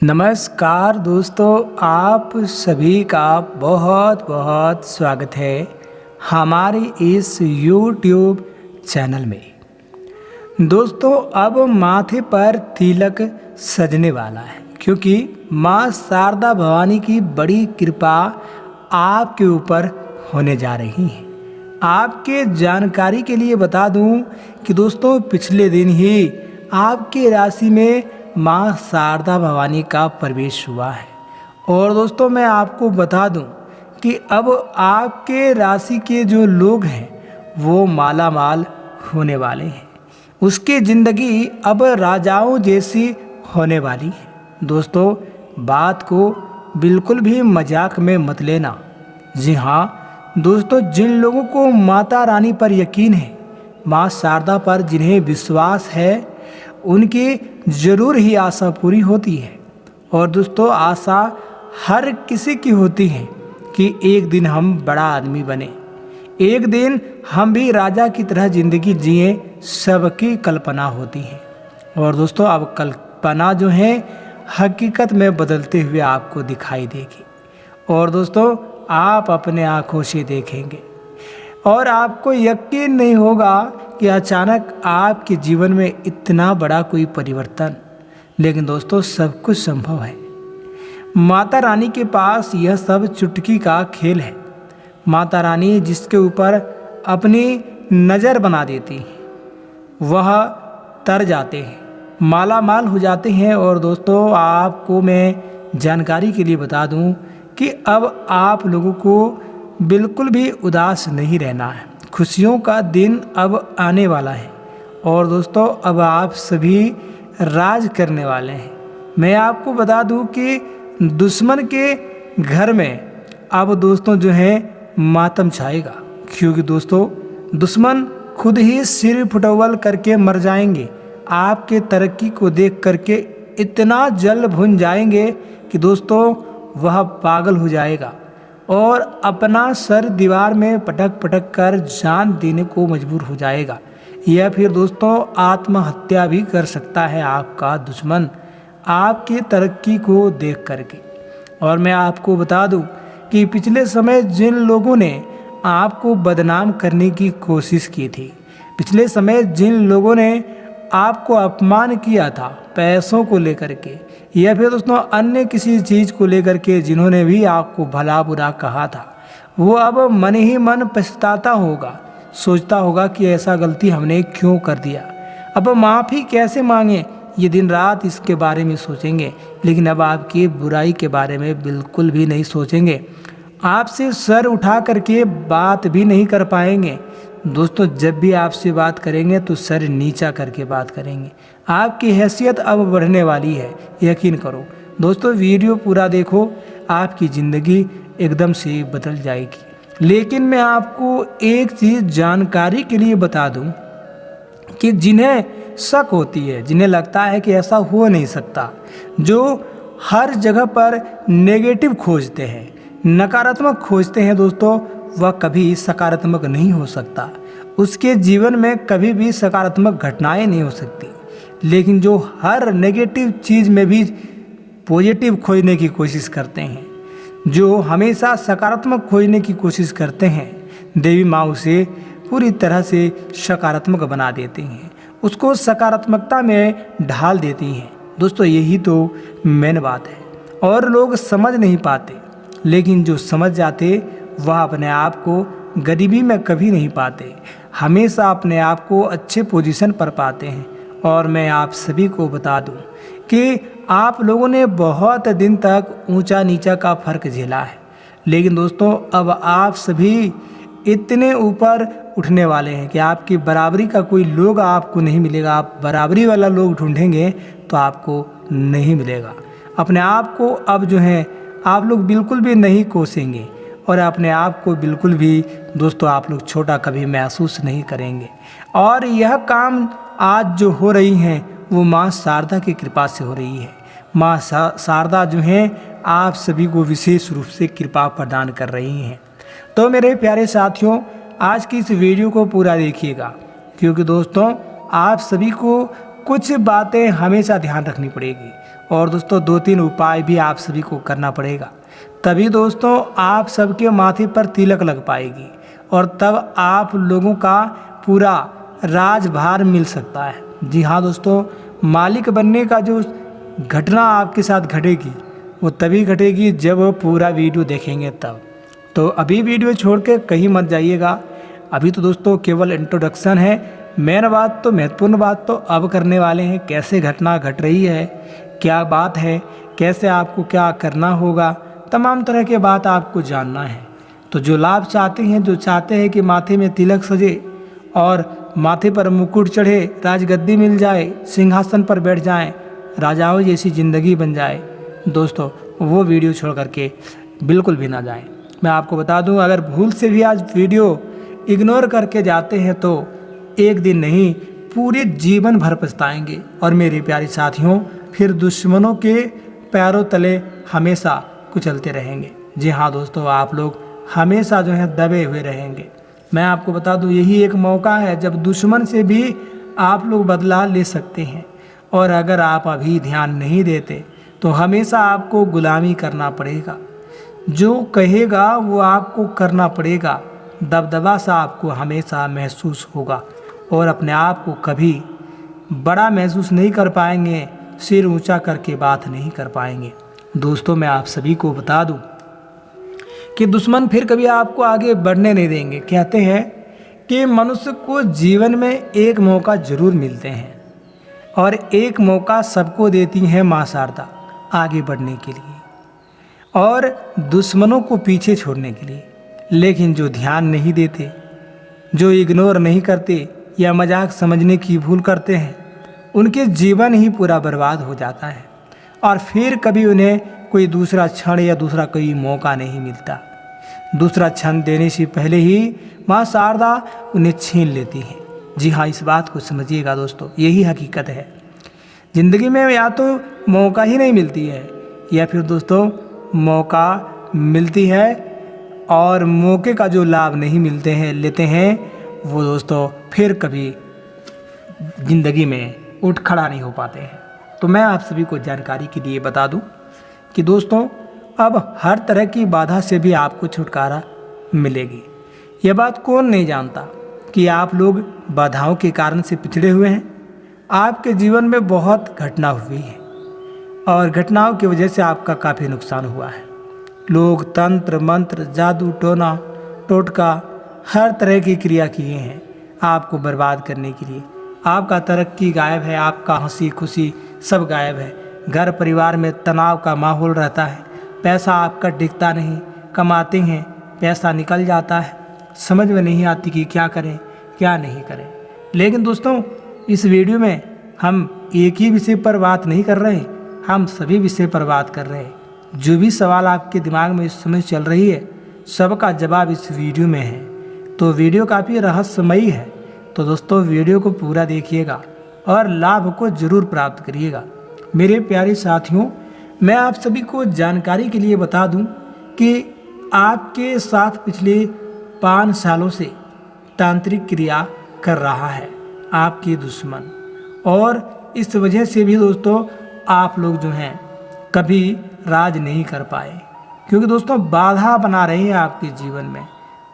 नमस्कार दोस्तों, आप सभी का बहुत बहुत स्वागत है हमारे इस YouTube चैनल में। दोस्तों, अब माथे पर तिलक सजने वाला है क्योंकि माँ शारदा भवानी की बड़ी कृपा आपके ऊपर होने जा रही है। आपके जानकारी के लिए बता दूं कि दोस्तों पिछले दिन ही आपके राशि में माँ शारदा भवानी का प्रवेश हुआ है। और दोस्तों मैं आपको बता दूं कि अब आपके राशि के जो लोग हैं वो माला माल होने वाले हैं। उसकी ज़िंदगी अब राजाओं जैसी होने वाली है। दोस्तों बात को बिल्कुल भी मजाक में मत लेना। जी हाँ दोस्तों, जिन लोगों को माता रानी पर यकीन है, माँ शारदा पर जिन्हें विश्वास है, उनकी ज़रूर ही आशा पूरी होती है। और दोस्तों आशा हर किसी की होती है कि एक दिन हम बड़ा आदमी बने, एक दिन हम भी राजा की तरह ज़िंदगी जिए, सबकी कल्पना होती है। और दोस्तों अब कल्पना जो है हकीकत में बदलते हुए आपको दिखाई देगी। और दोस्तों आप अपने आँखों से देखेंगे और आपको यकीन नहीं होगा कि अचानक आपके जीवन में इतना बड़ा कोई परिवर्तन। लेकिन दोस्तों सब कुछ संभव है। माता रानी के पास यह सब चुटकी का खेल है। माता रानी जिसके ऊपर अपनी नज़र बना देती है वह तर जाते हैं, माला माल हो जाते हैं। और दोस्तों आपको मैं जानकारी के लिए बता दूं कि अब आप लोगों को बिल्कुल भी उदास नहीं रहना है। खुशियों का दिन अब आने वाला है। और दोस्तों अब आप सभी राज करने वाले हैं। मैं आपको बता दूं कि दुश्मन के घर में अब दोस्तों जो है मातम छाएगा, क्योंकि दोस्तों दुश्मन खुद ही सिर फुटवल करके मर जाएंगे। आपके तरक्की को देख करके इतना जल भुन जाएंगे कि दोस्तों वह पागल हो जाएगा और अपना सर दीवार में पटक पटक कर जान देने को मजबूर हो जाएगा, या फिर दोस्तों आत्महत्या भी कर सकता है आपका दुश्मन आपकी तरक्की को देख करके। और मैं आपको बता दूं कि पिछले समय जिन लोगों ने आपको बदनाम करने की कोशिश की थी, पिछले समय जिन लोगों ने आपको अपमान किया था पैसों को लेकर के, या फिर दोस्तों अन्य किसी चीज़ को लेकर के जिन्होंने भी आपको भला बुरा कहा था, वो अब मन ही मन पछताता होगा, सोचता होगा कि ऐसा गलती हमने क्यों कर दिया। अब माफ़ी कैसे मांगे, ये दिन रात इसके बारे में सोचेंगे, लेकिन अब आपकी बुराई के बारे में बिल्कुल भी नहीं सोचेंगे। आपसे सर उठा करके बात भी नहीं कर पाएंगे। दोस्तों जब भी आपसे बात करेंगे तो सर नीचा करके बात करेंगे। आपकी हैसियत अब बढ़ने वाली है, यकीन करो। दोस्तों वीडियो पूरा देखो, आपकी ज़िंदगी एकदम से बदल जाएगी। लेकिन मैं आपको एक चीज़ जानकारी के लिए बता दूं कि जिन्हें शक होती है, जिन्हें लगता है कि ऐसा हो नहीं सकता, जो हर जगह पर नेगेटिव खोजते हैं, नकारात्मक खोजते हैं, दोस्तों वह कभी सकारात्मक नहीं हो सकता। उसके जीवन में कभी भी सकारात्मक घटनाएं नहीं हो सकती। लेकिन जो हर नेगेटिव चीज़ में भी पॉजिटिव खोजने की कोशिश करते हैं, जो हमेशा सकारात्मक खोजने की कोशिश करते हैं, देवी माँ उसे पूरी तरह से सकारात्मक बना देती हैं, उसको सकारात्मकता में ढाल देती हैं। दोस्तों यही तो मेन बात है। और लोग समझ नहीं पाते, लेकिन जो समझ जाते वह अपने आप को गरीबी में कभी नहीं पाते, हमेशा अपने आप को अच्छे पोजीशन पर पाते हैं। और मैं आप सभी को बता दूं कि आप लोगों ने बहुत दिन तक ऊंचा नीचा का फ़र्क झेला है, लेकिन दोस्तों अब आप सभी इतने ऊपर उठने वाले हैं कि आपकी बराबरी का कोई लोग आपको नहीं मिलेगा। आप बराबरी वाला लोग ढूंढेंगे तो आपको नहीं मिलेगा। अपने आप को अब जो है आप लोग बिल्कुल भी नहीं कोसेंगे और अपने आप को बिल्कुल भी दोस्तों आप लोग छोटा कभी महसूस नहीं करेंगे। और यह काम आज जो हो रही हैं वो माँ शारदा की कृपा से हो रही है। माँ शारदा जो हैं आप सभी को विशेष रूप से कृपा प्रदान कर रही हैं। तो मेरे प्यारे साथियों आज की इस वीडियो को पूरा देखिएगा, क्योंकि दोस्तों आप सभी को कुछ बातें हमेशा ध्यान रखनी पड़ेगी और दोस्तों 2-3 उपाय भी आप सभी को करना पड़ेगा, तभी दोस्तों आप सबके माथे पर तिलक लग पाएगी और तब आप लोगों का पूरा राजभार मिल सकता है। जी हाँ दोस्तों, मालिक बनने का जो घटना आपके साथ घटेगी वो तभी घटेगी जब पूरा वीडियो देखेंगे तब। तो अभी वीडियो छोड़ के कहीं मत जाइएगा। अभी तो दोस्तों केवल इंट्रोडक्शन है, मेन बात तो महत्वपूर्ण बात तो अब करने वाले हैं। कैसे घटना घट रही है, क्या बात है, कैसे आपको क्या करना होगा, तमाम तरह के बात आपको जानना है। तो जो लाभ चाहते हैं, जो चाहते हैं कि माथे में तिलक सजे और माथे पर मुकुट चढ़े, राजगद्दी मिल जाए, सिंहासन पर बैठ जाएं, राजाओं जैसी ज़िंदगी बन जाए, दोस्तों वो वीडियो छोड़ करके बिल्कुल भी ना जाएं। मैं आपको बता दूं, अगर भूल से भी आज वीडियो इग्नोर करके जाते हैं तो एक दिन नहीं पूरे जीवन भर पछताएंगे और मेरे प्यारे साथियों फिर दुश्मनों के पैरों तले हमेशा कुचलते रहेंगे। जी हाँ दोस्तों, आप लोग हमेशा जो है दबे हुए रहेंगे। मैं आपको बता दूं, यही एक मौका है जब दुश्मन से भी आप लोग बदला ले सकते हैं। और अगर आप अभी ध्यान नहीं देते तो हमेशा आपको गुलामी करना पड़ेगा, जो कहेगा वो आपको करना पड़ेगा। दबदबा सा आपको हमेशा महसूस होगा और अपने आप को कभी बड़ा महसूस नहीं कर पाएंगे, सिर ऊंचा करके बात नहीं कर पाएंगे। दोस्तों मैं आप सभी को बता दूं कि दुश्मन फिर कभी आपको आगे बढ़ने नहीं देंगे। कहते हैं कि मनुष्य को जीवन में एक मौका जरूर मिलते हैं और एक मौका सबको देती है माँ शारदा आगे बढ़ने के लिए और दुश्मनों को पीछे छोड़ने के लिए। लेकिन जो ध्यान नहीं देते, जो इग्नोर नहीं करते या मजाक समझने की भूल करते हैं, उनके जीवन ही पूरा बर्बाद हो जाता है और फिर कभी उन्हें कोई दूसरा क्षण या दूसरा कोई मौका नहीं मिलता। दूसरा क्षण देने से पहले ही माँ शारदा उन्हें छीन लेती है। जी हाँ, इस बात को समझिएगा दोस्तों, यही हकीकत है। ज़िंदगी में या तो मौका ही नहीं मिलती है या फिर दोस्तों मौका मिलती है और मौके का जो लाभ नहीं लेते हैं वो दोस्तों फिर कभी ज़िंदगी में उठ खड़ा नहीं हो पाते हैं। तो मैं आप सभी को जानकारी के लिए बता दूं कि दोस्तों अब हर तरह की बाधा से भी आपको छुटकारा मिलेगी। यह बात कौन नहीं जानता कि आप लोग बाधाओं के कारण से पिछड़े हुए हैं। आपके जीवन में बहुत घटना हुई है और घटनाओं की वजह से आपका काफ़ी नुकसान हुआ है। लोग तंत्र मंत्र, जादू टोना टोटका हर तरह की क्रिया किए हैं आपको बर्बाद करने के लिए। आपका तरक्की गायब है, आपका हंसी खुशी सब गायब है। घर परिवार में तनाव का माहौल रहता है। पैसा आपका टिकता नहीं, कमाते हैं पैसा निकल जाता है, समझ में नहीं आती कि क्या करें क्या नहीं करें। लेकिन दोस्तों इस वीडियो में हम एक ही विषय पर बात नहीं कर रहे, हम सभी विषय पर बात कर रहे हैं। जो भी सवाल आपके दिमाग में इस समय चल रही है सबका जवाब इस वीडियो में है। तो वीडियो काफ़ी रहस्यमयी है, तो दोस्तों वीडियो को पूरा देखिएगा और लाभ को ज़रूर प्राप्त करिएगा। मेरे प्यारे साथियों, मैं आप सभी को जानकारी के लिए बता दूं कि आपके साथ पिछले 5 सालों से तांत्रिक क्रिया कर रहा है आपके दुश्मन, और इस वजह से भी दोस्तों आप लोग जो हैं कभी राज नहीं कर पाए, क्योंकि दोस्तों बाधा बना रहे हैं आपके जीवन में।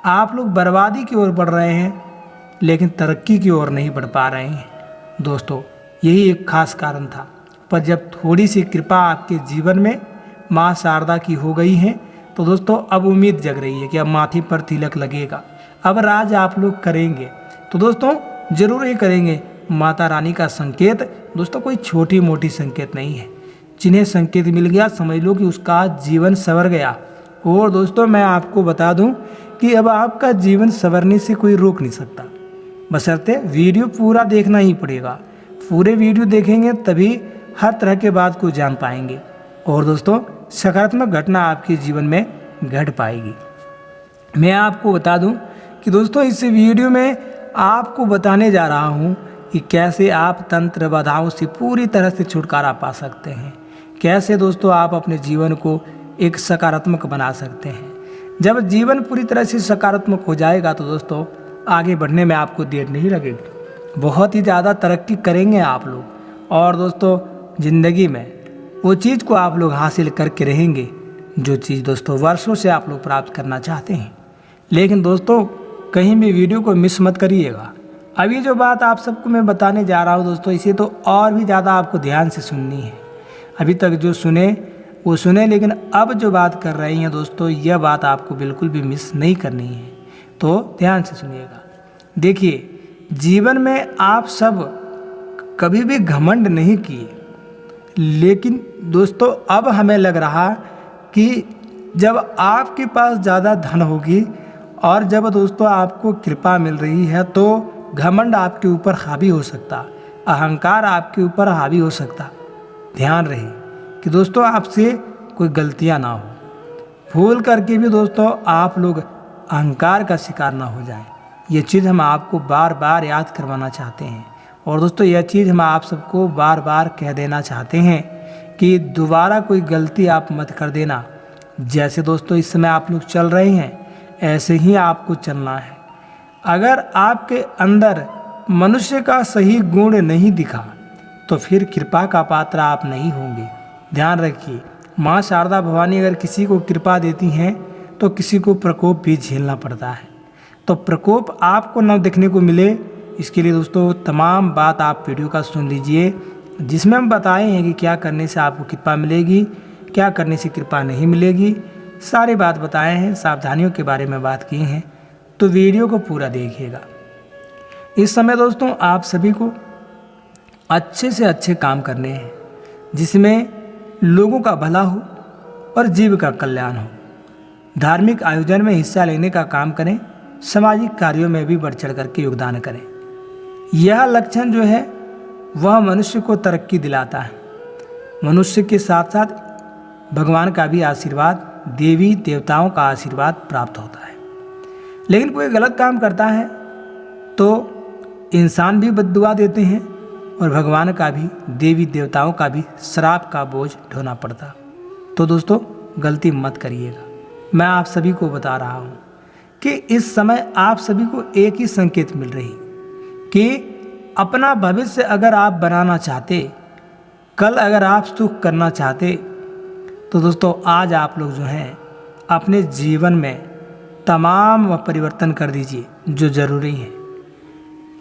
आप लोग बर्बादी की ओर बढ़ रहे हैं लेकिन तरक्की की ओर नहीं बढ़ पा रहे हैं। दोस्तों यही एक खास कारण था, पर जब थोड़ी सी कृपा आपके जीवन में माँ शारदा की हो गई है तो दोस्तों अब उम्मीद जग रही है कि अब माथे पर तिलक लगेगा, अब राज आप लोग करेंगे। तो दोस्तों जरूर ही करेंगे। माता रानी का संकेत दोस्तों कोई छोटी मोटी संकेत नहीं है। जिन्हें संकेत मिल गया समझ लो कि उसका जीवन संवर गया। और दोस्तों मैं आपको बता दूं कि अब आपका जीवन संवरने से कोई रोक नहीं सकता, बशर्ते वीडियो पूरा देखना ही पड़ेगा। पूरे वीडियो देखेंगे तभी हर तरह के बात को जान पाएंगे और दोस्तों सकारात्मक घटना आपके जीवन में घट पाएगी। मैं आपको बता दूं कि दोस्तों इस वीडियो में आपको बताने जा रहा हूं कि कैसे आप तंत्र बाधाओं से पूरी तरह से छुटकारा पा सकते हैं, कैसे दोस्तों आप अपने जीवन को एक सकारात्मक बना सकते हैं। जब जीवन पूरी तरह से सकारात्मक हो जाएगा तो दोस्तों आगे बढ़ने में आपको देर नहीं लगेगी, बहुत ही ज़्यादा तरक्की करेंगे आप लोग। और दोस्तों ज़िंदगी में वो चीज़ को आप लोग हासिल करके रहेंगे जो चीज़ दोस्तों वर्षों से आप लोग प्राप्त करना चाहते हैं। लेकिन दोस्तों कहीं भी वीडियो को मिस मत करिएगा। अभी जो बात आप सबको मैं बताने जा रहा हूँ दोस्तों, इसे तो और भी ज़्यादा आपको ध्यान से सुननी है। अभी तक जो सुने वो सुने, लेकिन अब जो बात कर रही हैं दोस्तों, यह बात आपको बिल्कुल भी मिस नहीं करनी है, तो ध्यान से सुनिएगा। देखिए, जीवन में आप सब कभी भी घमंड नहीं किए, लेकिन दोस्तों अब हमें लग रहा कि जब आपके पास ज़्यादा धन होगी और जब दोस्तों आपको कृपा मिल रही है तो घमंड आपके ऊपर हावी हो सकता, अहंकार आपके ऊपर हावी हो सकता। ध्यान रहे कि दोस्तों आपसे कोई गलतियां ना हो, भूल करके भी दोस्तों आप लोग अहंकार का शिकार ना हो जाएं। ये चीज़ हम आपको बार बार याद करवाना चाहते हैं। और दोस्तों यह चीज़ हम आप सबको बार बार कह देना चाहते हैं कि दोबारा कोई गलती आप मत कर देना। जैसे दोस्तों इस समय आप लोग चल रहे हैं, ऐसे ही आपको चलना है। अगर आपके अंदर मनुष्य का सही गुण नहीं दिखा तो फिर कृपा का पात्र आप नहीं होंगे। ध्यान रखिए, माँ शारदा भवानी अगर किसी को कृपा देती हैं तो किसी को प्रकोप भी झेलना पड़ता है। तो प्रकोप आपको न देखने को मिले, इसके लिए दोस्तों तमाम बात आप वीडियो का सुन लीजिए, जिसमें हम बताए हैं कि क्या करने से आपको कृपा मिलेगी, क्या करने से कृपा नहीं मिलेगी। सारी बात बताए हैं, सावधानियों के बारे में बात की हैं, तो वीडियो को पूरा देखिएगा। इस समय दोस्तों आप सभी को अच्छे से अच्छे काम करने हैं, जिसमें लोगों का भला हो और जीव का कल्याण हो। धार्मिक आयोजन में हिस्सा लेने का काम करें, सामाजिक कार्यों में भी बढ़ चढ़ करके योगदान करें। यह लक्षण जो है वह मनुष्य को तरक्की दिलाता है। मनुष्य के साथ साथ भगवान का भी आशीर्वाद, देवी देवताओं का आशीर्वाद प्राप्त होता है। लेकिन कोई गलत काम करता है तो इंसान भी बद्दुआ देते हैं और भगवान का भी, देवी देवताओं का भी श्राप का बोझ ढोना पड़ता। तो दोस्तों गलती मत करिएगा। मैं आप सभी को बता रहा हूँ कि इस समय आप सभी को एक ही संकेत मिल रही कि अपना भविष्य अगर आप बनाना चाहते, कल अगर आप सुख करना चाहते, तो दोस्तों आज आप लोग जो हैं अपने जीवन में तमाम परिवर्तन कर दीजिए जो ज़रूरी है।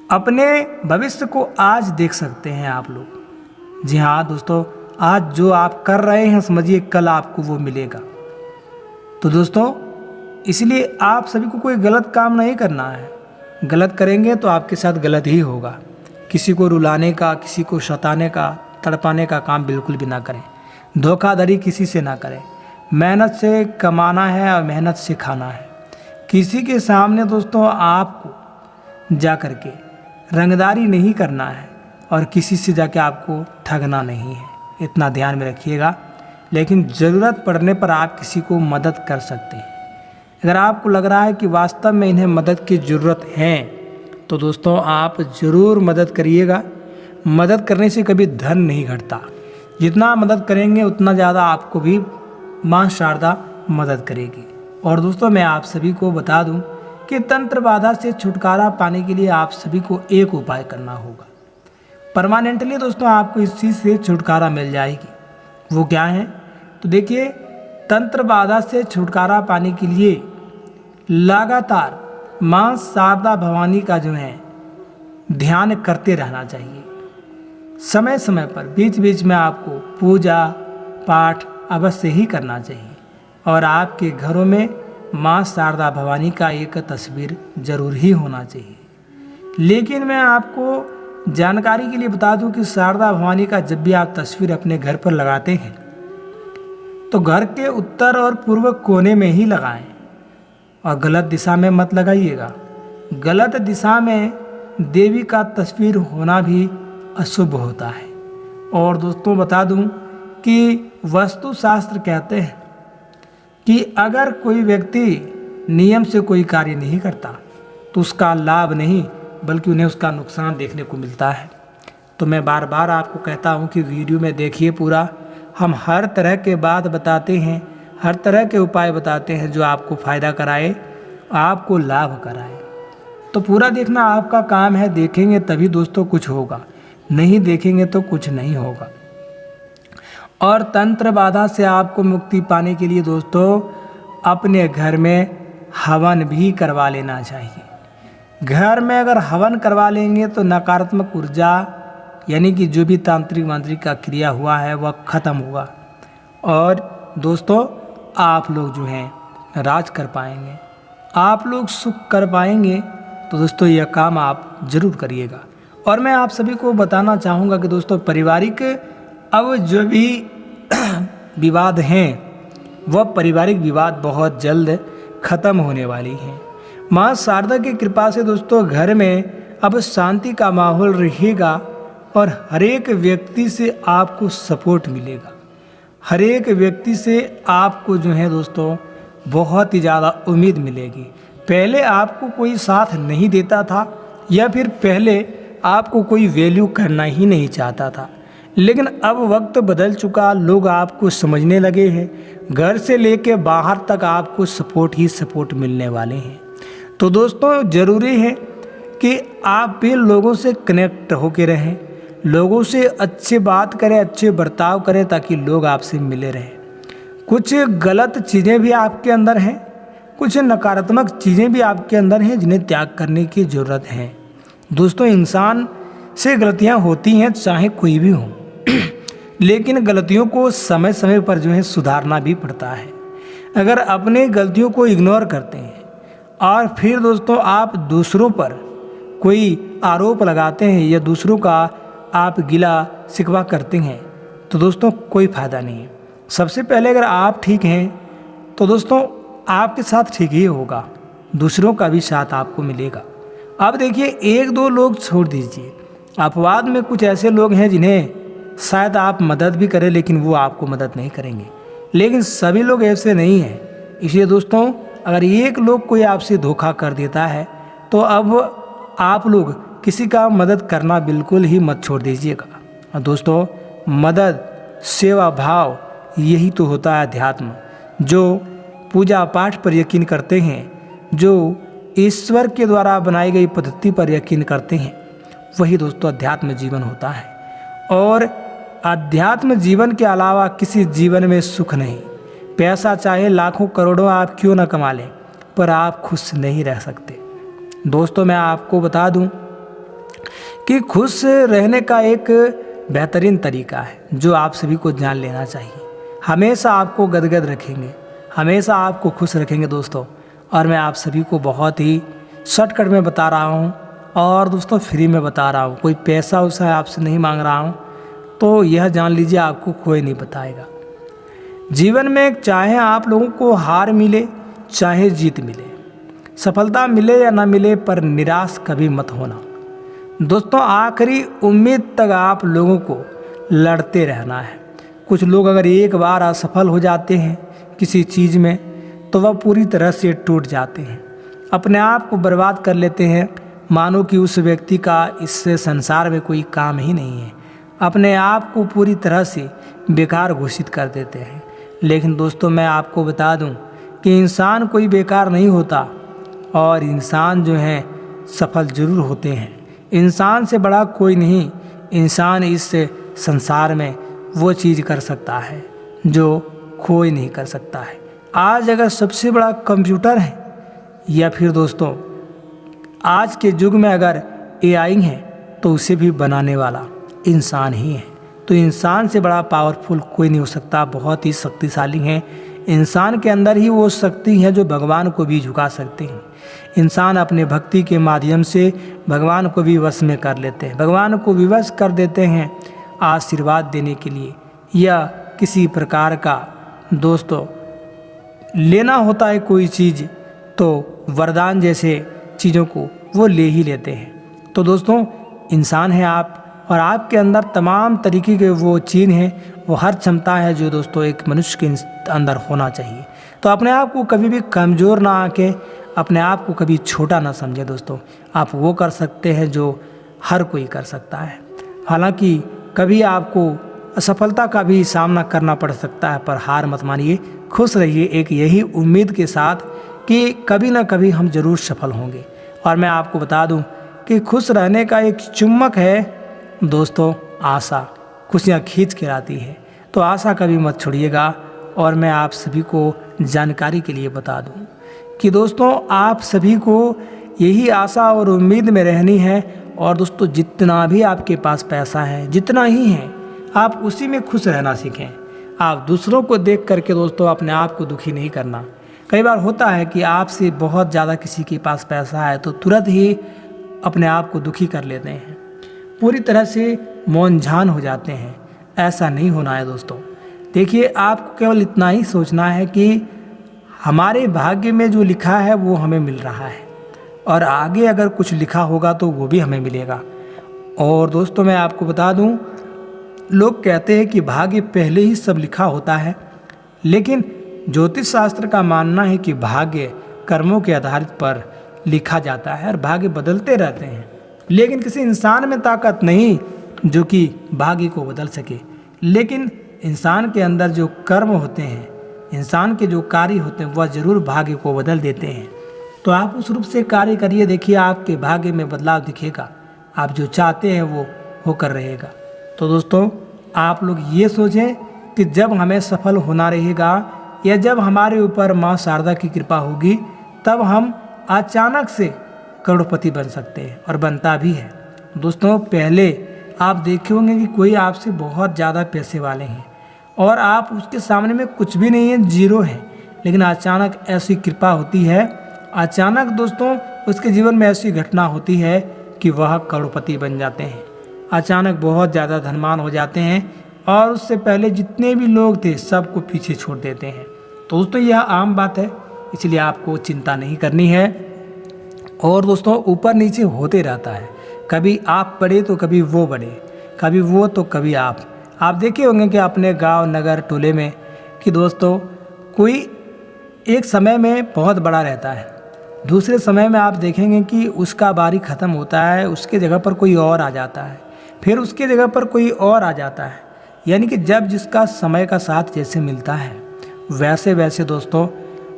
अपने भविष्य को आज देख सकते हैं आप लोग। जी हाँ दोस्तों, आज जो आप कर रहे हैं समझिए कल आपको वो मिलेगा। तो दोस्तों इसलिए आप सभी को कोई गलत काम नहीं करना है। गलत करेंगे तो आपके साथ गलत ही होगा। किसी को रुलाने का, किसी को सताने का, तड़पाने का काम बिल्कुल भी ना करें। धोखाधड़ी किसी से ना करें। मेहनत से कमाना है और मेहनत से खाना है। किसी के सामने दोस्तों आपको जा कर के रंगदारी नहीं करना है और किसी से जाके आपको ठगना नहीं है, इतना ध्यान में रखिएगा। लेकिन ज़रूरत पड़ने पर आप किसी को मदद कर सकते हैं। अगर आपको लग रहा है कि वास्तव में इन्हें मदद की ज़रूरत है तो दोस्तों आप ज़रूर मदद करिएगा। मदद करने से कभी धन नहीं घटता। जितना मदद करेंगे उतना ज़्यादा आपको भी माँ शारदा मदद करेगी। और दोस्तों मैं आप सभी को बता दूं कि तंत्र बाधा से छुटकारा पाने के लिए आप सभी को एक उपाय करना होगा। परमानेंटली दोस्तों आपको इस चीज़ से छुटकारा मिल जाएगी। वो क्या है तो देखिए, तंत्र बाधा से छुटकारा पाने के लिए लगातार माँ शारदा भवानी का जो है ध्यान करते रहना चाहिए। समय समय पर बीच बीच में आपको पूजा पाठ अवश्य ही करना चाहिए। और आपके घरों में माँ शारदा भवानी का एक तस्वीर जरूर ही होना चाहिए। लेकिन मैं आपको जानकारी के लिए बता दूं कि शारदा भवानी का जब भी आप तस्वीर अपने घर पर लगाते हैं तो घर के उत्तर और पूर्व कोने में ही लगाएं और गलत दिशा में मत लगाइएगा। गलत दिशा में देवी का तस्वीर होना भी अशुभ होता है। और दोस्तों बता दूं कि वास्तुशास्त्र कहते हैं कि अगर कोई व्यक्ति नियम से कोई कार्य नहीं करता तो उसका लाभ नहीं बल्कि उन्हें उसका नुकसान देखने को मिलता है। तो मैं बार बार आपको कहता हूं कि वीडियो में देखिए पूरा। हम हर तरह के बात बताते हैं, हर तरह के उपाय बताते हैं जो आपको फ़ायदा कराए, आपको लाभ कराए। तो पूरा देखना आपका काम है। देखेंगे तभी दोस्तों कुछ होगा, नहीं देखेंगे तो कुछ नहीं होगा। और तंत्र बाधा से आपको मुक्ति पाने के लिए दोस्तों अपने घर में हवन भी करवा लेना चाहिए। घर में अगर हवन करवा लेंगे तो नकारात्मक ऊर्जा यानी कि जो भी तांत्रिक मांत्रिक का क्रिया हुआ है वह खत्म होगा और दोस्तों आप लोग जो हैं राज कर पाएंगे, आप लोग सुख कर पाएंगे। तो दोस्तों यह काम आप ज़रूर करिएगा। और मैं आप सभी को बताना चाहूँगा कि दोस्तों पारिवारिक अब जो भी विवाद हैं वह पारिवारिक विवाद बहुत जल्द खत्म होने वाली हैं। माँ शारदा की कृपा से दोस्तों घर में अब शांति का माहौल रहेगा और हर एक व्यक्ति से आपको सपोर्ट मिलेगा। हर एक व्यक्ति से आपको जो है दोस्तों बहुत ही ज़्यादा उम्मीद मिलेगी। पहले आपको कोई साथ नहीं देता था या फिर पहले आपको कोई वैल्यू करना ही नहीं चाहता था, लेकिन अब वक्त बदल चुका, लोग आपको समझने लगे हैं। घर से लेके बाहर तक आपको सपोर्ट ही सपोर्ट मिलने वाले हैं। तो दोस्तों ज़रूरी है कि आप भी लोगों से कनेक्ट होके रहें, लोगों से अच्छे बात करें, अच्छे बर्ताव करें ताकि लोग आपसे मिले रहें। कुछ गलत चीज़ें भी आपके अंदर हैं, कुछ नकारात्मक चीज़ें भी आपके अंदर हैं जिन्हें त्याग करने की ज़रूरत है। दोस्तों इंसान से गलतियां होती हैं चाहे कोई भी हो लेकिन गलतियों को समय समय पर जो है सुधारना भी पड़ता है। अगर अपने गलतियों को इग्नोर करते हैं और फिर दोस्तों आप दूसरों पर कोई आरोप लगाते हैं या दूसरों का आप गिला शिकवा करते हैं तो दोस्तों कोई फ़ायदा नहीं है। सबसे पहले अगर आप ठीक हैं तो दोस्तों आपके साथ ठीक ही होगा, दूसरों का भी साथ आपको मिलेगा। अब देखिए एक दो लोग छोड़ दीजिए, अपवाद में कुछ ऐसे लोग हैं जिन्हें शायद आप मदद भी करें लेकिन वो आपको मदद नहीं करेंगे, लेकिन सभी लोग ऐसे नहीं हैं। इसलिए दोस्तों अगर एक लोग कोई आपसे धोखा कर देता है तो अब आप लोग किसी का मदद करना बिल्कुल ही मत छोड़ दीजिएगा। और दोस्तों मदद सेवा भाव यही तो होता है अध्यात्म। जो पूजा पाठ पर यकीन करते हैं, जो ईश्वर के द्वारा बनाई गई पद्धति पर यकीन करते हैं, वही दोस्तों अध्यात्म जीवन होता है। और अध्यात्म जीवन के अलावा किसी जीवन में सुख नहीं। पैसा चाहे लाखों करोड़ों आप क्यों ना कमा लें पर आप खुश नहीं रह सकते। दोस्तों मैं आपको बता दूं कि खुश रहने का एक बेहतरीन तरीका है जो आप सभी को जान लेना चाहिए। हमेशा आपको गदगद रखेंगे, हमेशा आपको खुश रखेंगे दोस्तों। और मैं आप सभी को बहुत ही शॉर्टकट में बता रहा हूँ और दोस्तों फ्री में बता रहा हूँ, कोई पैसा वैसा आपसे नहीं मांग रहा हूँ। तो यह जान लीजिए आपको कोई नहीं बताएगा। जीवन में चाहे आप लोगों को हार मिले चाहे जीत मिले, सफलता मिले या ना मिले, पर निराश कभी मत होना। दोस्तों आखिरी उम्मीद तक आप लोगों को लड़ते रहना है। कुछ लोग अगर एक बार असफल हो जाते हैं किसी चीज़ में तो वह पूरी तरह से टूट जाते हैं, अपने आप को बर्बाद कर लेते हैं, मानो कि उस व्यक्ति का इस संसार में कोई काम ही नहीं है। अपने आप को पूरी तरह से बेकार घोषित कर देते हैं। लेकिन दोस्तों मैं आपको बता दूं कि इंसान कोई बेकार नहीं होता और इंसान जो है सफल जरूर होते हैं। इंसान से बड़ा कोई नहीं। इंसान इस संसार में वो चीज़ कर सकता है जो कोई नहीं कर सकता है। आज अगर सबसे बड़ा कंप्यूटर है या फिर दोस्तों आज के युग में अगर AI है तो उसे भी बनाने वाला इंसान ही है। तो इंसान से बड़ा पावरफुल कोई नहीं हो सकता, बहुत ही शक्तिशाली हैं। इंसान के अंदर ही वो शक्ति है जो भगवान को भी झुका सकते हैं। इंसान अपने भक्ति के माध्यम से भगवान को भी वश में कर लेते हैं, भगवान को विवश कर देते हैं आशीर्वाद देने के लिए या किसी प्रकार का दोस्तों लेना होता है कोई चीज़ तो वरदान जैसे चीज़ों को वो ले ही लेते हैं। तो दोस्तों इंसान है आप और आपके अंदर तमाम तरीके के वो चीज़ हैं, वो हर क्षमता है जो दोस्तों एक मनुष्य के अंदर होना चाहिए। तो अपने आप को कभी भी कमज़ोर ना आके अपने आप को कभी छोटा ना समझे दोस्तों। आप वो कर सकते हैं जो हर कोई कर सकता है। हालांकि कभी आपको असफलता का भी सामना करना पड़ सकता है, पर हार मत मानिए, खुश रहिए एक यही उम्मीद के साथ कि कभी ना कभी हम ज़रूर सफल होंगे। और मैं आपको बता दूं कि खुश रहने का एक चुम्बक है दोस्तों आशा, खुशियाँ खींच के लाती है। तो आशा कभी मत छोड़िएगा। और मैं आप सभी को जानकारी के लिए बता दूं कि दोस्तों आप सभी को यही आशा और उम्मीद में रहनी है। और दोस्तों जितना भी आपके पास पैसा है, जितना ही है, आप उसी में खुश रहना सीखें। आप दूसरों को देख करके दोस्तों अपने आप को दुखी नहीं करना। कई बार होता है कि आपसे बहुत ज़्यादा किसी के पास पैसा है तो तुरंत ही अपने आप को दुखी कर लेते हैं, पूरी तरह से मौनझान हो जाते हैं। ऐसा नहीं होना है दोस्तों। देखिए, आपको केवल इतना ही सोचना है कि हमारे भाग्य में जो लिखा है वो हमें मिल रहा है, और आगे अगर कुछ लिखा होगा तो वो भी हमें मिलेगा। और दोस्तों मैं आपको बता दूं, लोग कहते हैं कि भाग्य पहले ही सब लिखा होता है, लेकिन ज्योतिष शास्त्र का मानना है कि भाग्य कर्मों के आधारित पर लिखा जाता है और भाग्य बदलते रहते हैं। लेकिन किसी इंसान में ताकत नहीं जो कि भाग्य को बदल सके, लेकिन इंसान के अंदर जो कर्म होते हैं, इंसान के जो कार्य होते हैं, वह जरूर भाग्य को बदल देते हैं। तो आप उस रूप से कार्य करिए, देखिए आपके भाग्य में बदलाव दिखेगा। आप जो चाहते हैं वो होकर रहेगा। तो दोस्तों आप लोग ये सोचें कि जब हमें सफल होना रहेगा या जब हमारे ऊपर माँ शारदा की कृपा होगी, तब हम अचानक से करोड़पति बन सकते हैं, और बनता भी है। दोस्तों पहले आप देखे होंगे कि कोई आपसे बहुत ज़्यादा पैसे वाले हैं और आप उसके सामने में कुछ भी नहीं है, जीरो है, लेकिन अचानक ऐसी कृपा होती है, अचानक दोस्तों उसके जीवन में ऐसी घटना होती है कि वह करोड़पति बन जाते हैं, अचानक बहुत ज़्यादा धनवान हो जाते हैं, और उससे पहले जितने भी लोग थे सबको पीछे छोड़ देते हैं। तो दोस्तों यह आम बात है, इसलिए आपको चिंता नहीं करनी है। और दोस्तों ऊपर नीचे होते रहता है, कभी आप बढ़े तो कभी वो बढ़े, कभी वो तो कभी आप देखे होंगे कि अपने गांव नगर टोले में कि दोस्तों कोई एक समय में बहुत बड़ा रहता है, दूसरे समय में आप देखेंगे कि उसका बारी ख़त्म होता है, उसके जगह पर कोई और आ जाता है, फिर उसके जगह पर कोई और आ जाता है। यानी कि जब जिसका समय का साथ जैसे मिलता है वैसे वैसे दोस्तों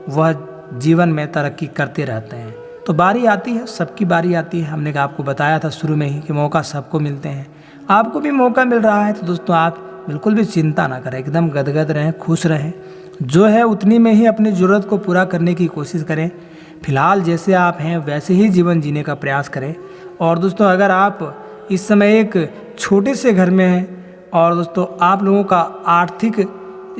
वह जीवन में तरक्की करते रहते हैं। तो बारी आती है, सबकी बारी आती है। हमने आपको बताया था शुरू में ही कि मौका सबको मिलते हैं, आपको भी मौका मिल रहा है। तो दोस्तों आप बिल्कुल भी चिंता ना करें, एकदम गदगद रहें, खुश रहें, जो है उतनी में ही अपनी ज़रूरत को पूरा करने की कोशिश करें। फिलहाल जैसे आप हैं वैसे ही जीवन जीने का प्रयास करें। और दोस्तों अगर आप इस समय एक छोटे से घर में हैं और दोस्तों आप लोगों का आर्थिक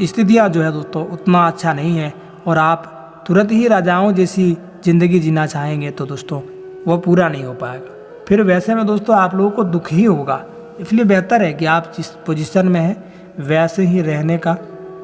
स्थितियाँ जो है दोस्तों उतना अच्छा नहीं है और आप तुरंत ही राजाओं जैसी ज़िंदगी जीना चाहेंगे, तो दोस्तों वो पूरा नहीं हो पाएगा। फिर वैसे में दोस्तों आप लोगों को दुख ही होगा। इसलिए बेहतर है कि आप जिस पोजीशन में हैं वैसे ही रहने का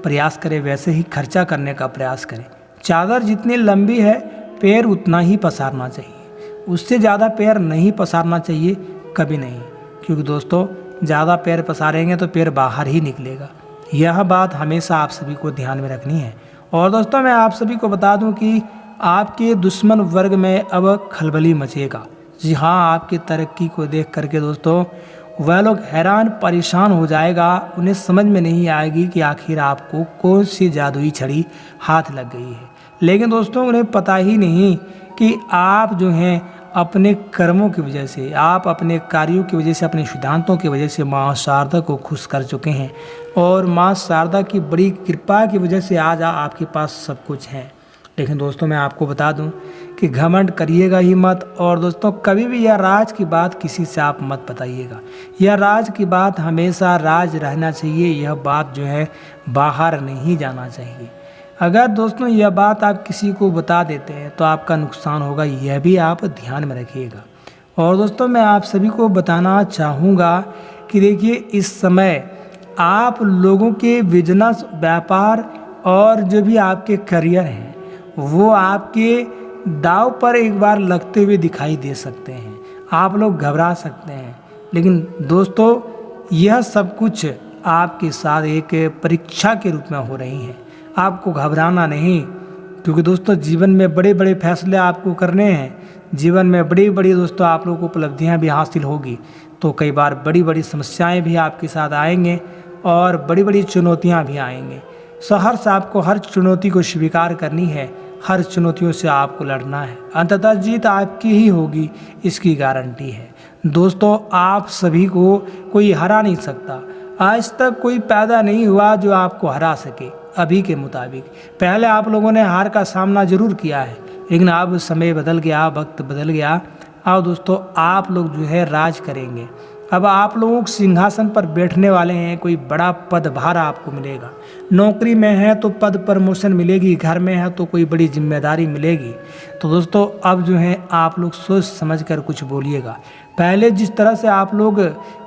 प्रयास करें, वैसे ही खर्चा करने का प्रयास करें। चादर जितनी लंबी है पैर उतना ही पसारना चाहिए, उससे ज़्यादा पैर नहीं पसारना चाहिए, कभी नहीं। क्योंकि दोस्तों ज़्यादा पैर पसारेंगे तो पैर बाहर ही निकलेगा। यह बात हमेशा आप सभी को ध्यान में रखनी है। और दोस्तों मैं आप सभी को बता दूं कि आपके दुश्मन वर्ग में अब खलबली मचेगा। जी हाँ, आपकी तरक्की को देख करके दोस्तों वह लोग हैरान परेशान हो जाएगा। उन्हें समझ में नहीं आएगी कि आखिर आपको कौन सी जादुई छड़ी हाथ लग गई है। लेकिन दोस्तों उन्हें पता ही नहीं कि आप जो हैं अपने कर्मों की वजह से, आप अपने कार्यों की वजह से, अपने सिद्धांतों की वजह से माँ शारदा को खुश कर चुके हैं। और माँ शारदा की बड़ी कृपा की वजह से आज आपके पास सब कुछ है। लेकिन दोस्तों मैं आपको बता दूं कि घमंड करिएगा ही मत। और दोस्तों कभी भी यह राज की बात किसी से आप मत बताइएगा। यह राज की बात हमेशा राज रहना चाहिए, यह बात जो है बाहर नहीं जाना चाहिए। अगर दोस्तों यह बात आप किसी को बता देते हैं तो आपका नुकसान होगा, यह भी आप ध्यान में रखिएगा। और दोस्तों मैं आप सभी को बताना चाहूँगा कि देखिए इस समय आप लोगों के बिजनेस, व्यापार और जो भी आपके करियर हैं वो आपके दांव पर एक बार लगते हुए दिखाई दे सकते हैं। आप लोग घबरा सकते हैं, लेकिन दोस्तों यह सब कुछ आपके साथ एक परीक्षा के रूप में हो रही है। आपको घबराना नहीं, क्योंकि दोस्तों जीवन में बड़े बड़े फैसले आपको करने हैं। जीवन में बड़ी बड़ी दोस्तों आप लोगों को उपलब्धियां भी हासिल होगी, तो कई बार बड़ी बड़ी समस्याएं भी आपके साथ आएंगे और बड़ी बड़ी चुनौतियां भी आएंगे। सहर्ष आपको हर चुनौती को स्वीकार करनी है, हर चुनौतियों से आपको लड़ना है। अंततः जीत आपकी ही होगी, इसकी गारंटी है। दोस्तों आप सभी को कोई हरा नहीं सकता। आज तक कोई पैदा नहीं हुआ जो आपको हरा सके अभी के मुताबिक। पहले आप लोगों ने हार का सामना ज़रूर किया है, लेकिन अब समय बदल गया, वक्त बदल गया। अब दोस्तों आप लोग जो है राज करेंगे। अब आप लोगों को सिंहासन पर बैठने वाले हैं, कोई बड़ा पदभार आपको मिलेगा। नौकरी में है तो पद प्रमोशन मिलेगी, घर में है तो कोई बड़ी जिम्मेदारी मिलेगी। तो दोस्तों अब जो है आप लोग सोच समझ कर कुछ बोलिएगा। पहले जिस तरह से आप लोग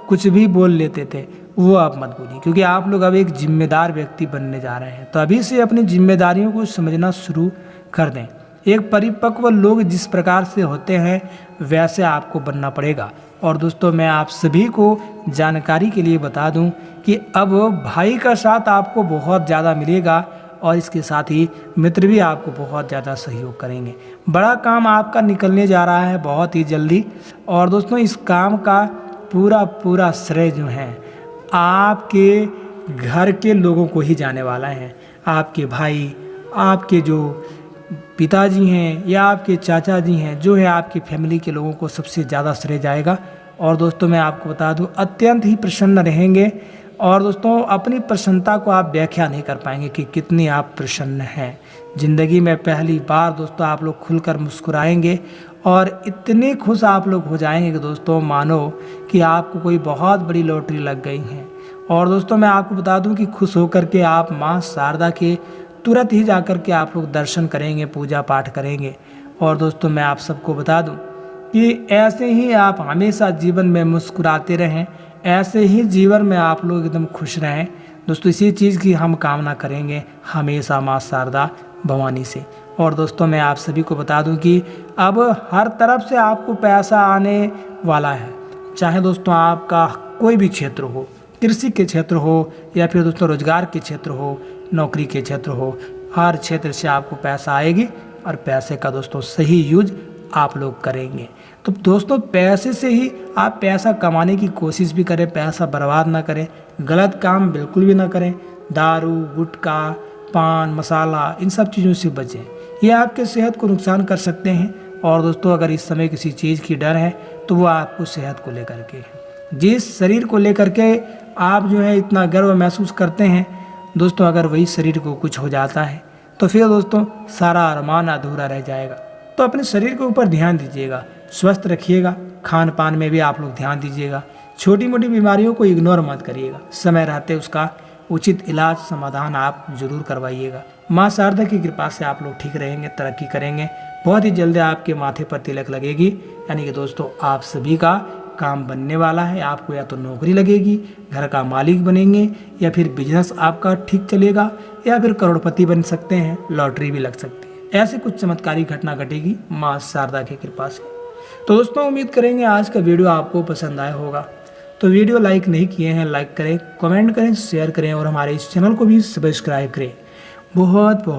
कुछ भी बोल लेते थे वो आप मत बोलिए, क्योंकि आप लोग अब एक जिम्मेदार व्यक्ति बनने जा रहे हैं। तो अभी से अपनी जिम्मेदारियों को समझना शुरू कर दें। एक परिपक्व लोग जिस प्रकार से होते हैं वैसे आपको बनना पड़ेगा। और दोस्तों मैं आप सभी को जानकारी के लिए बता दूं कि अब भाई का साथ आपको बहुत ज़्यादा मिलेगा और इसके साथ ही मित्र भी आपको बहुत ज़्यादा सहयोग करेंगे। बड़ा काम आपका निकलने जा रहा है बहुत ही जल्दी। और दोस्तों इस काम का पूरा श्रेय जो है आपके घर के लोगों को ही जाने वाला है। आपके भाई, आपके जो पिताजी हैं या आपके चाचा जी हैं, जो है आपकी फैमिली के लोगों को सबसे ज़्यादा श्रेय जाएगा। और दोस्तों मैं आपको बता दूं अत्यंत ही प्रसन्न रहेंगे। और दोस्तों अपनी प्रसन्नता को आप व्याख्या नहीं कर पाएंगे कि कितनी आप प्रसन्न हैं। ज़िंदगी में पहली बार दोस्तों आप लोग खुलकर मुस्कुराएंगे और इतने खुश आप लोग हो जाएंगे कि दोस्तों मानो कि आपको कोई बहुत बड़ी लॉटरी लग गई है। और दोस्तों मैं आपको बता दूं कि खुश होकर के आप माँ शारदा के तुरंत ही जाकर के आप लोग दर्शन करेंगे, पूजा पाठ करेंगे। और दोस्तों मैं आप सबको बता दूं कि ऐसे ही आप हमेशा जीवन में मुस्कुराते रहें, ऐसे ही जीवन में आप लोग एकदम खुश रहें। दोस्तों इसी चीज़ की हम कामना करेंगे हमेशा माँ शारदा भवानी से। और दोस्तों मैं आप सभी को बता दूं कि अब हर तरफ से आपको पैसा आने वाला है। चाहे दोस्तों आपका कोई भी क्षेत्र हो, कृषि के क्षेत्र हो या फिर दोस्तों रोजगार के क्षेत्र हो, नौकरी के क्षेत्र हो, हर क्षेत्र से आपको पैसा आएगी और पैसे का दोस्तों सही यूज आप लोग करेंगे। तो दोस्तों पैसे से ही आप पैसा कमाने की कोशिश भी करें, पैसा बर्बाद ना करें, गलत काम बिल्कुल भी ना करें। दारू, गुटखा, पान मसाला इन सब चीज़ों से बचें, ये आपके सेहत को नुकसान कर सकते हैं। और दोस्तों अगर इस समय किसी चीज़ की डर है तो वो आपको सेहत को लेकर के है। जिस शरीर को लेकर के आप जो है इतना गर्व महसूस करते हैं दोस्तों, अगर वही शरीर को कुछ हो जाता है तो फिर दोस्तों सारा अरमान अधूरा रह जाएगा। तो अपने शरीर के ऊपर ध्यान दीजिएगा, स्वस्थ रखिएगा, खान पान में भी आप लोग ध्यान दीजिएगा। छोटी मोटी बीमारियों को इग्नोर मत करिएगा, समय रहते उसका उचित इलाज समाधान आप जरूर करवाइएगा। माँ शारदा की कृपा से आप लोग ठीक रहेंगे, तरक्की करेंगे। बहुत ही जल्दी आपके माथे पर तिलक लगेगी, यानी कि दोस्तों आप सभी का काम बनने वाला है। आपको या तो नौकरी लगेगी, घर का मालिक बनेंगे, या फिर बिजनेस आपका ठीक चलेगा, या फिर करोड़पति बन सकते हैं, लॉटरी भी लग सकती है। ऐसे कुछ चमत्कारी घटना घटेगी माँ शारदा की कृपा से। तो दोस्तों उम्मीद करेंगे आज का वीडियो आपको पसंद आया होगा। तो वीडियो लाइक नहीं किए हैं, लाइक करें, कमेंट करें, शेयर करें और हमारे इस चैनल को भी सब्सक्राइब करें। बहुत बहुत